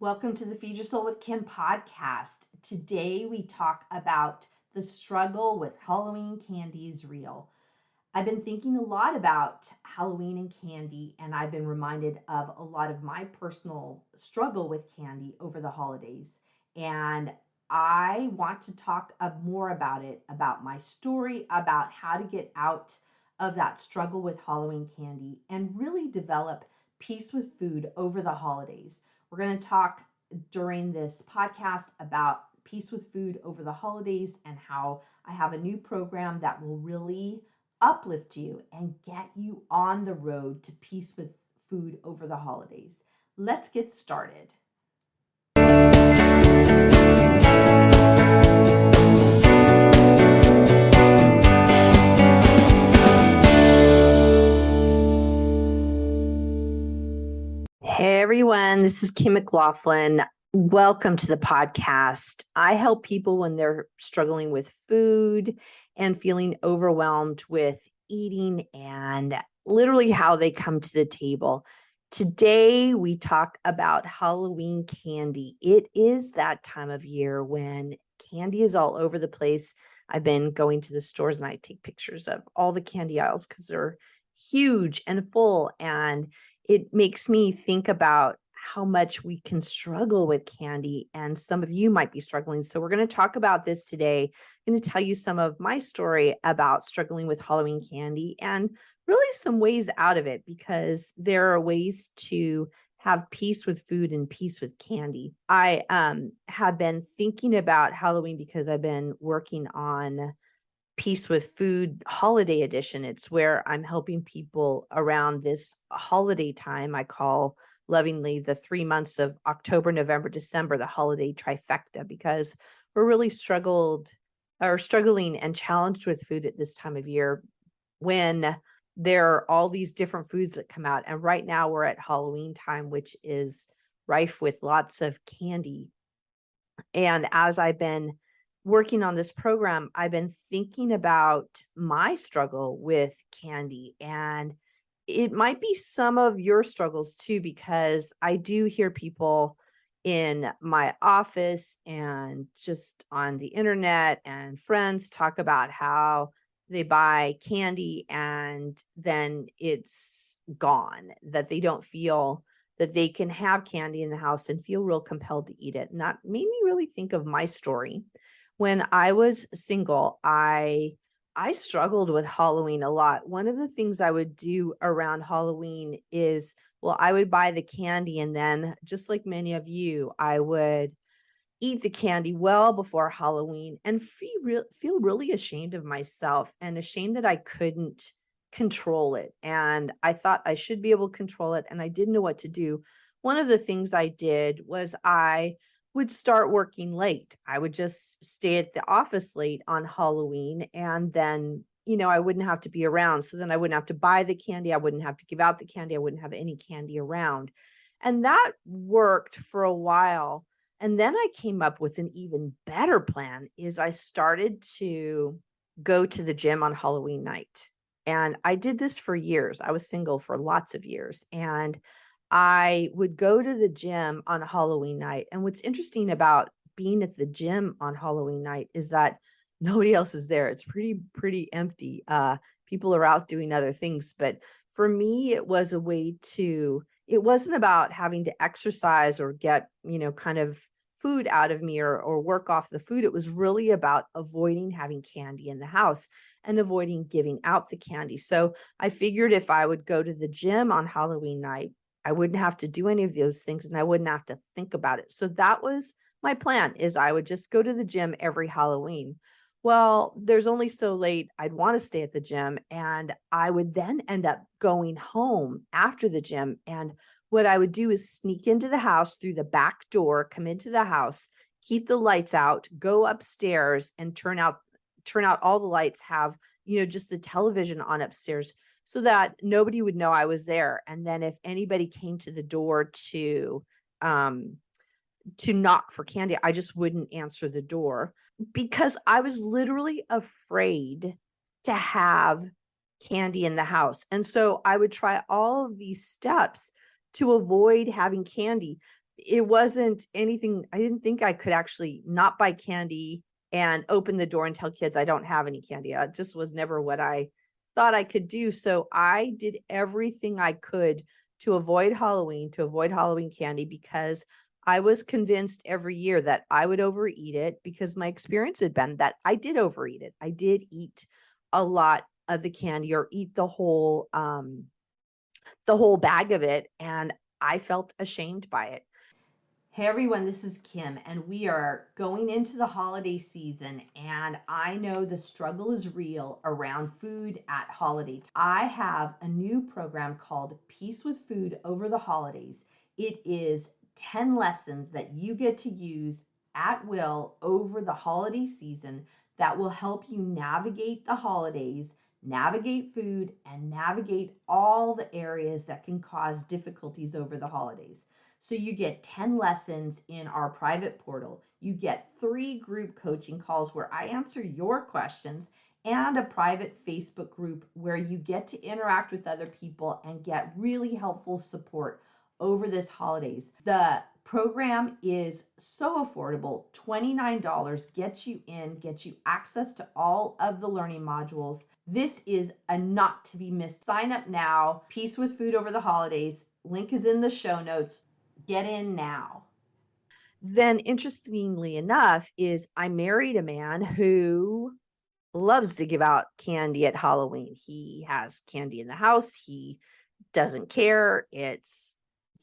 Welcome to the Feed Your Soul with Kim podcast. Today we talk about the struggle with Halloween candy is real. I've been thinking a lot about Halloween and candy, and I've been reminded of a lot of my personal struggle with candy over the holidays. And I want to talk more about it, about my story, about how to get out of that struggle with Halloween candy and really develop peace with food over the holidays. We're going to talk during this podcast about peace with food over the holidays and how I have a new program that will really uplift you and get you on the road to peace with food over the holidays. Let's get started. Hey everyone, this is Kim McLaughlin. Welcome to the podcast. I help people when they're struggling with food and feeling overwhelmed with eating and literally how they come to the table. Today, we talk about Halloween candy. It is that time of year when candy is all over the place. I've been going to the stores and I take pictures of all the candy aisles because they're huge and full, and it makes me think about how much we can struggle with candy, and some of you might be struggling. So we're going to talk about this today. I'm going to tell you some of my story about struggling with Halloween candy and really some ways out of it, because there are ways to have peace with food and peace with candy. I have been thinking about Halloween because I've been working on Peace with Food Holiday Edition. It's where I'm helping people around this holiday time. I call lovingly the 3 months of October, November, December, the holiday trifecta, because we're really struggling and challenged with food at this time of year when there are all these different foods that come out. And right now we're at Halloween time, which is rife with lots of candy. And as I've been working on this program, I've been thinking about my struggle with candy, and it might be some of your struggles too, because I do hear people in my office and just on the internet and friends talk about how they buy candy and then it's gone, that they don't feel that they can have candy in the house and feel real compelled to eat it. And that made me really think of my story. When I was single, I struggled with Halloween a lot. One of the things I would do around Halloween is, well, I would buy the candy, and then just like many of you, I would eat the candy well before Halloween and feel really ashamed of myself and ashamed that I couldn't control it. And I thought I should be able to control it, and I didn't know what to do. One of the things I did was I would start working late. I would just stay at the office late on Halloween, and then I wouldn't have to be around. So then I wouldn't have to buy the candy. I wouldn't have to give out the candy. I wouldn't have any candy around. And that worked for a while. And then I came up with an even better plan. Is I started to go to the gym on Halloween night. And I did this for years. I was single for lots of years. And I would go to the gym on Halloween night. And what's interesting about being at the gym on Halloween night is that nobody else is there. It's pretty empty. People are out doing other things. But for me, it was a way to, it wasn't about having to exercise or get, kind of food out of me or work off the food. It was really about avoiding having candy in the house and avoiding giving out the candy. So I figured if I would go to the gym on Halloween night, I wouldn't have to do any of those things and I wouldn't have to think about it. So that was my plan, is I would just go to the gym every Halloween. Well, there's only so late I'd want to stay at the gym, and I would then end up going home after the gym. And what I would do is sneak into the house through the back door, come into the house, keep the lights out, go upstairs and turn out all the lights, have, just the television on upstairs so that nobody would know I was there. And then if anybody came to the door to knock for candy, I just wouldn't answer the door because I was literally afraid to have candy in the house. And so I would try all of these steps to avoid having candy. it wasn't anything. I didn't think I could actually not buy candy and open the door and tell kids I don't have any candy. It just was never what I thought I could do. So I did everything I could to avoid Halloween candy, because I was convinced every year that I would overeat it, because my experience had been that I did overeat it. I did eat a lot of the candy, or eat the whole bag of it, and I felt ashamed by it. Hey everyone, this is Kim, and we are going into the holiday season, and I know the struggle is real around food at holiday time. I have a new program called Peace with Food Over the Holidays. It is 10 lessons that you get to use at will over the holiday season that will help you navigate the holidays, navigate food, and navigate all the areas that can cause difficulties over the holidays. So you get 10 lessons in our private portal. You get 3 group coaching calls where I answer your questions, and a private Facebook group where you get to interact with other people and get really helpful support over this holidays. The program is so affordable. $29 gets you in, gets you access to all of the learning modules. This is a not to be missed. Sign up now. Peace with Food Over the Holidays. Link is in the show notes. Get in now. Then, interestingly enough, is I married a man who loves to give out candy at Halloween. He has candy in the house. He doesn't care. It's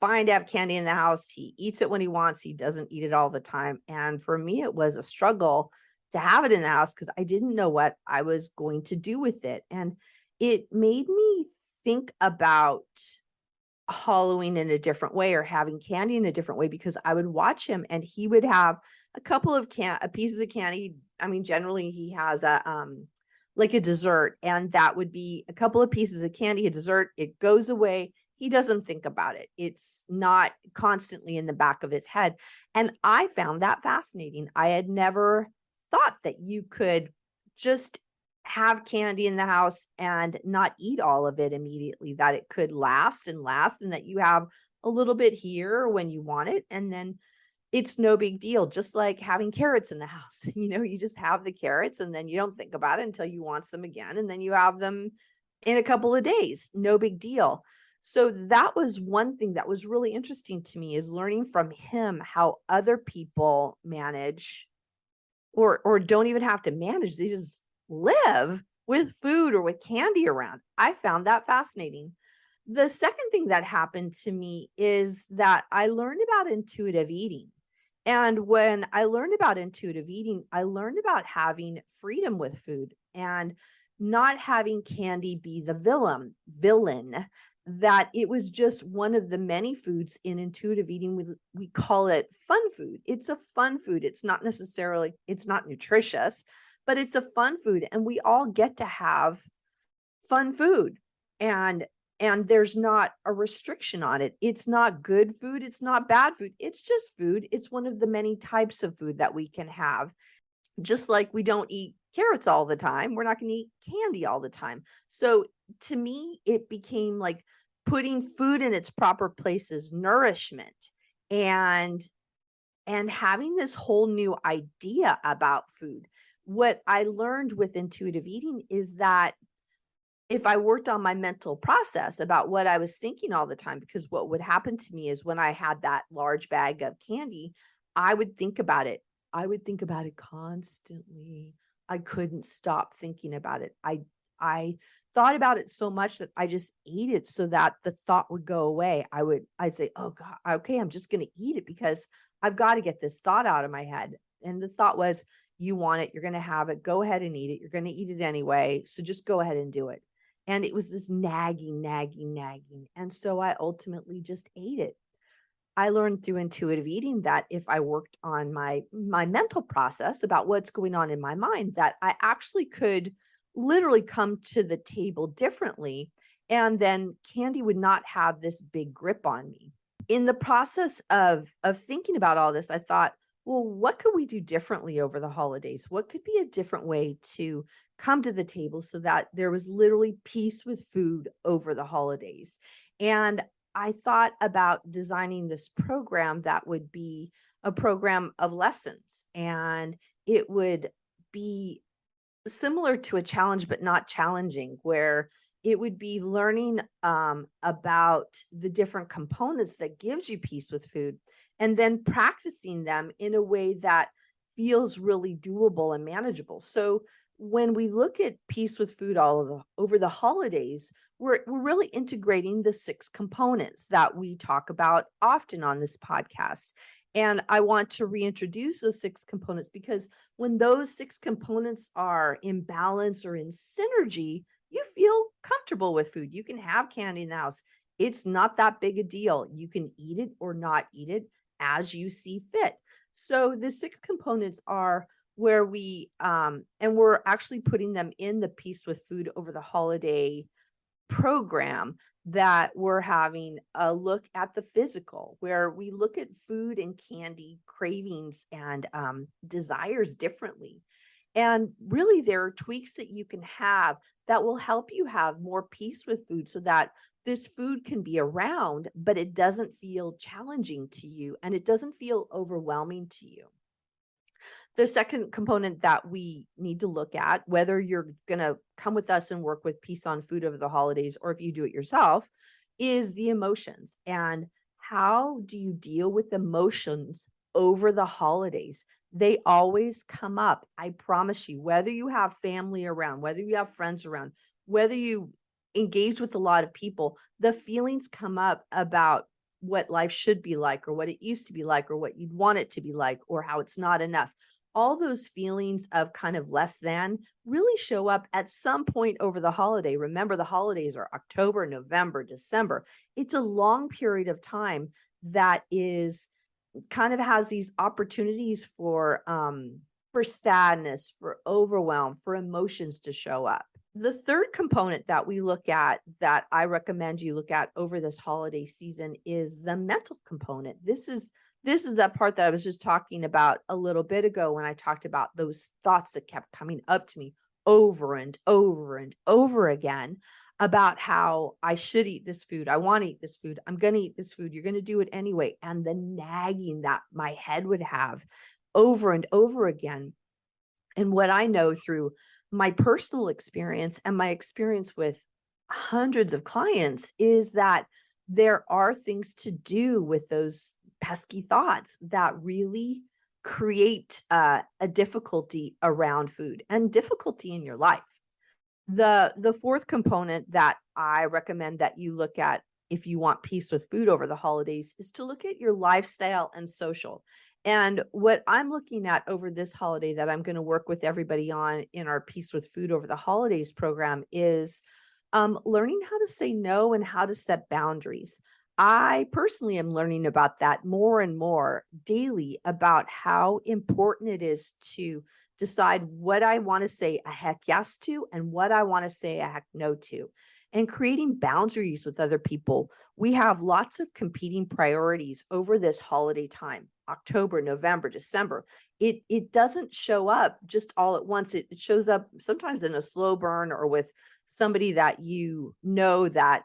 fine to have candy in the house. He eats it when he wants. He doesn't eat it all the time. And for me, it was a struggle to have it in the house, because I didn't know what I was going to do with it. And it made me think about Halloween in a different way, or having candy in a different way, because I would watch him and he would have a couple of pieces of candy. I mean, generally he has like a dessert, and that would be a couple of pieces of candy, a dessert. It goes away. He doesn't think about it. It's not constantly in the back of his head. And I found that fascinating. I had never thought that you could just have candy in the house and not eat all of it immediately, that it could last and last, and that you have a little bit here when you want it, and then it's no big deal. Just like having carrots in the house, you just have the carrots and then you don't think about it until you want them again, and then you have them in a couple of days. No big deal. So that was one thing that was really interesting to me, is learning from him how other people manage, or don't even have to manage. They just live with food or with candy around. I found that fascinating. The second thing that happened to me is that I learned about intuitive eating. And when I learned about intuitive eating, I learned about having freedom with food, and not having candy be the villain, that it was just one of the many foods in intuitive eating. We call it fun food. It's a fun food. It's not nutritious, but it's a fun food, and we all get to have fun food. And there's not a restriction on it. It's not good food. It's not bad food. It's just food. It's one of the many types of food that we can have. Just like we don't eat carrots all the time, we're not going to eat candy all the time. So to me, it became like putting food in its proper place is nourishment, and having this whole new idea about food. What I learned with intuitive eating is that if I worked on my mental process about what I was thinking all the time, because what would happen to me is when I had that large bag of candy, I would think about it. I would think about it constantly. I couldn't stop thinking about it. I thought about it so much that I just ate it so that the thought would go away. I'd say, "Oh God, okay, I'm just going to eat it because I've got to get this thought out of my head." And the thought was, "You want it, you're going to have it. Go ahead and eat it. You're going to eat it anyway. So just go ahead and do it." And it was this nagging. And so I ultimately just ate it. I learned through intuitive eating that if I worked on my mental process about what's going on in my mind, that I actually could literally come to the table differently, and then candy would not have this big grip on me. In the process of thinking about all this, I thought, well, what could we do differently over the holidays? What could be a different way to come to the table so that there was literally peace with food over the holidays? And I thought about designing this program that would be a program of lessons, and it would be similar to a challenge, but not challenging, where it would be learning about the different components that gives you peace with food, and then practicing them in a way that feels really doable and manageable. So when we look at peace with food over the holidays, we're really integrating the 6 components that we talk about often on this podcast. And I want to reintroduce those 6 components because when those 6 components are in balance or in synergy, you feel comfortable with food. You can have candy in the house. It's not that big a deal. You can eat it or not eat it as you see fit. So the 6 components are where and we're actually putting them in the Peace with Food over the holiday program, that we're having a look at the physical, where we look at food and candy cravings and desires differently. And really, there are tweaks that you can have that will help you have more peace with food so that this food can be around, but it doesn't feel challenging to you and it doesn't feel overwhelming to you. The second component that we need to look at, whether you're going to come with us and work with Peace on Food over the holidays, or if you do it yourself, is the emotions. And how do you deal with emotions over the holidays? They always come up. I promise you, whether you have family around, whether you have friends around, whether you engage with a lot of people, the feelings come up about what life should be like, or what it used to be like, or what you'd want it to be like, or how it's not enough. All those feelings of kind of less than really show up at some point over the holiday. Remember, the holidays are October, November, December. It's a long period of time that is kind of has these opportunities for sadness, for overwhelm, for emotions to show up. The third component that we look at, that I recommend you look at over this holiday season, is the mental component. This is that part that I was just talking about a little bit ago when I talked about those thoughts that kept coming up to me over and over and over again about how I should eat this food. I want to eat this food. I'm going to eat this food. You're going to do it anyway. And the nagging that my head would have over and over again. And what I know through my personal experience and my experience with hundreds of clients is that there are things to do with those pesky thoughts that really create a difficulty around food and difficulty in your life. The fourth component that I recommend that you look at if you want peace with food over the holidays is to look at your lifestyle and social. And what I'm looking at over this holiday that I'm going to work with everybody on in our Peace with Food over the holidays program is learning how to say no and how to set boundaries. I personally am learning about that more and more daily, about how important it is to decide what I want to say a heck yes to and what I want to say a heck no to, and creating boundaries with other people. We have lots of competing priorities over this holiday time, October, November, December. It doesn't show up just all at once. It shows up sometimes in a slow burn, or with somebody that you know that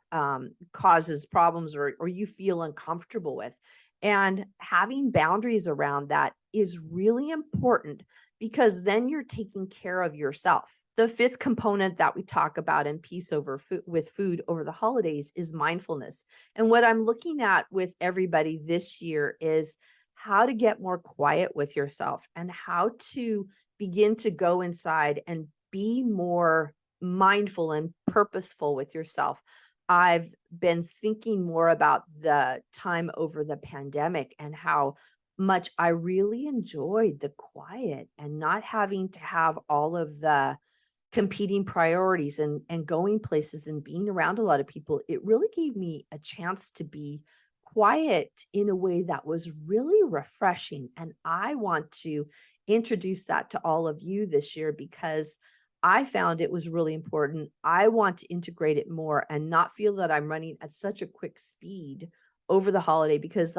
causes problems, or you feel uncomfortable with. And having boundaries around that is really important, because then you're taking care of yourself. The fifth component that we talk about in Peace with Food over the holidays is mindfulness. And what I'm looking at with everybody this year is how to get more quiet with yourself and how to begin to go inside and be more mindful and purposeful with yourself. I've been thinking more about the time over the pandemic and how much I really enjoyed the quiet and not having to have all of the competing priorities and going places and being around a lot of people. It really gave me a chance to be quiet in a way that was really refreshing. And I want to introduce that to all of you this year, because I found it was really important. I want to integrate it more and not feel that I'm running at such a quick speed over the holiday, because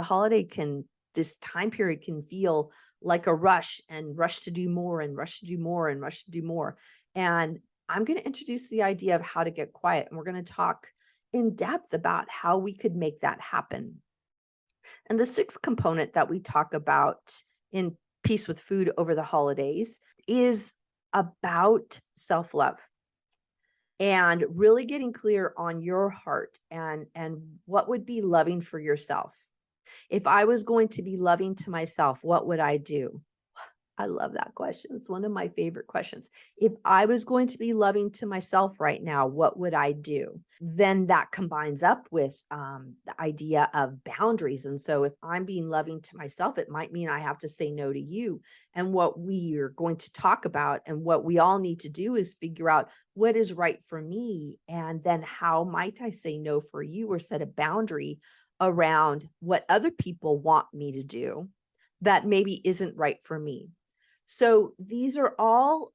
this time period can feel like a rush to do more and rush to do more and rush to do more. And I'm going to introduce the idea of how to get quiet. And we're going to talk in depth about how we could make that happen. And the sixth component that we talk about in Peace with Food over the holidays is about self-love and really getting clear on your heart and what would be loving for yourself. If I was going to be loving to myself, what would I do? I love that question. It's one of my favorite questions. If I was going to be loving to myself right now, what would I do? Then that combines up with the idea of boundaries. And so if I'm being loving to myself, it might mean I have to say no to you. And what we are going to talk about and what we all need to do is figure out what is right for me. And then how might I say no for you or set a boundary around what other people want me to do that maybe isn't right for me. So these are all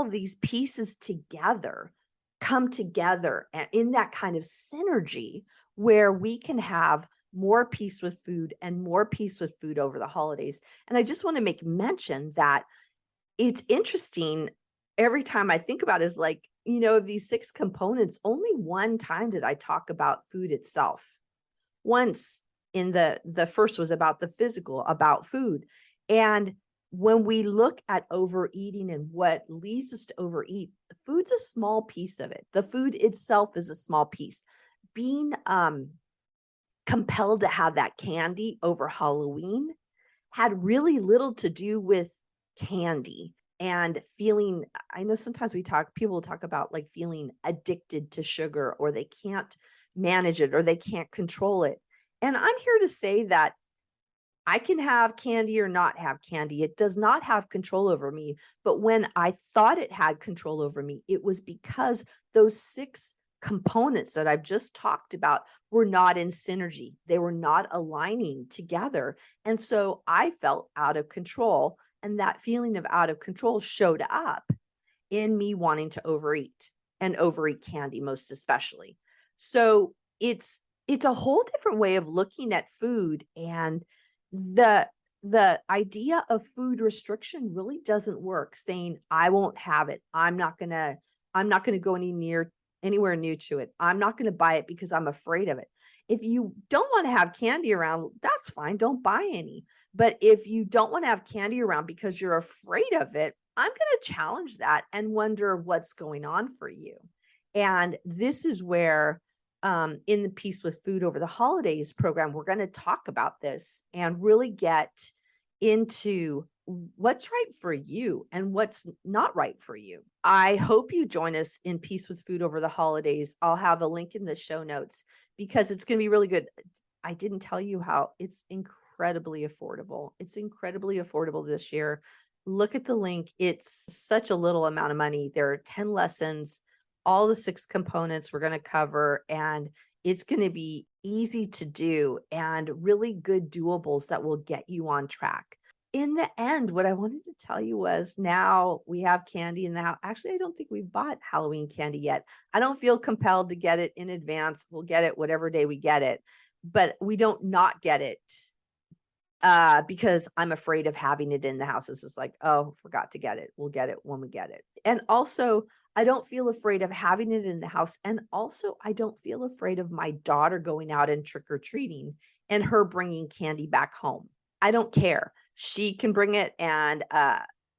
these pieces together come together in that kind of synergy where we can have more peace with food and more peace with food over the holidays. And I just want to make mention that it's interesting every time I think about it is like, of these six components, only one time did I talk about food itself. Once in the first was about the physical, about food. And when we look at overeating and what leads us to overeat, food's a small piece of it. The food itself is a small piece. Being compelled to have that candy over Halloween had really little to do with candy and feeling. I know sometimes people talk about like feeling addicted to sugar, or they can't manage it or they can't control it. And I'm here to say that I can have candy or not have candy. It does not have control over me. But when I thought it had control over me, it was because those six components that I've just talked about were not in synergy. They were not aligning together. And so I felt out of control. And that feeling of out of control showed up in me wanting to overeat and overeat candy, most especially. So it's a whole different way of looking at food, and the idea of food restriction really doesn't work. Saying I won't have it, I'm not gonna go anywhere new to it, I'm not gonna buy it because I'm afraid of it. If you don't want to have candy around, that's fine, don't buy any. But if you don't want to have candy around because you're afraid of it, I'm going to challenge that and wonder what's going on for you. And this is where in the Peace with Food over the holidays program, we're going to talk about this and really get into what's right for you and what's not right for you. I hope you join us in Peace with Food over the holidays. I'll have a link in the show notes because it's going to be really good. I didn't tell you how it's incredibly affordable. It's incredibly affordable this year. Look at the link. It's such a little amount of money. There are 10 lessons, all the six components we're going to cover, and it's going to be easy to do and really good doables that will get you on track. In the end, what I wanted to tell you was now we have candy in the house. Actually, I don't think we've bought Halloween candy yet. I don't feel compelled to get it in advance. We'll get it whatever day we get it, but we don't not get it because I'm afraid of having it in the house. It's just like, oh, forgot to get it. We'll get it when we get it. And also, I don't feel afraid of having it in the house. And also, I don't feel afraid of my daughter going out and trick-or-treating and her bringing candy back home. I don't care. She can bring it, and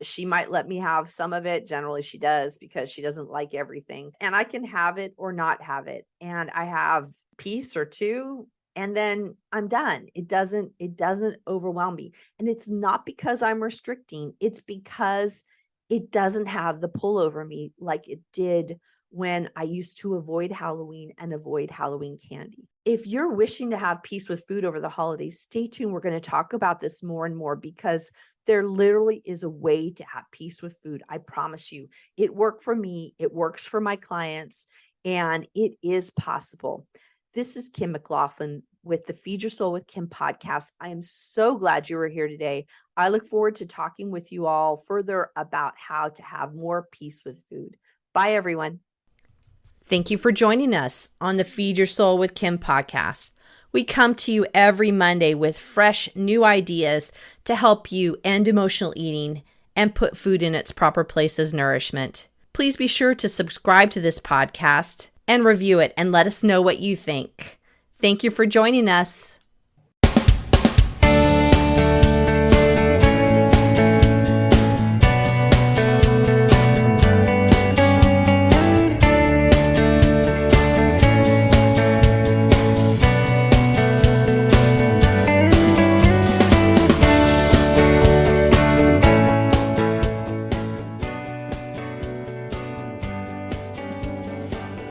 she might let me have some of it. Generally, she does because she doesn't like everything. And I can have it or not have it. And I have a piece or two, and then I'm done. It doesn't overwhelm me. And it's not because I'm restricting. It's because it doesn't have the pull over me like it did when I used to avoid Halloween and avoid Halloween candy. If you're wishing to have peace with food over the holidays, stay tuned. We're going to talk about this more and more because there literally is a way to have peace with food. I promise you, it worked for me. It works for my clients, and it is possible. This is Kim McLaughlin with the Feed Your Soul with Kim podcast. I am so glad you were here today. I look forward to talking with you all further about how to have more peace with food. Bye, everyone. Thank you for joining us on the Feed Your Soul with Kim podcast. We come to you every Monday with fresh new ideas to help you end emotional eating and put food in its proper place as nourishment. Please be sure to subscribe to this podcast and review it and let us know what you think. Thank you for joining us.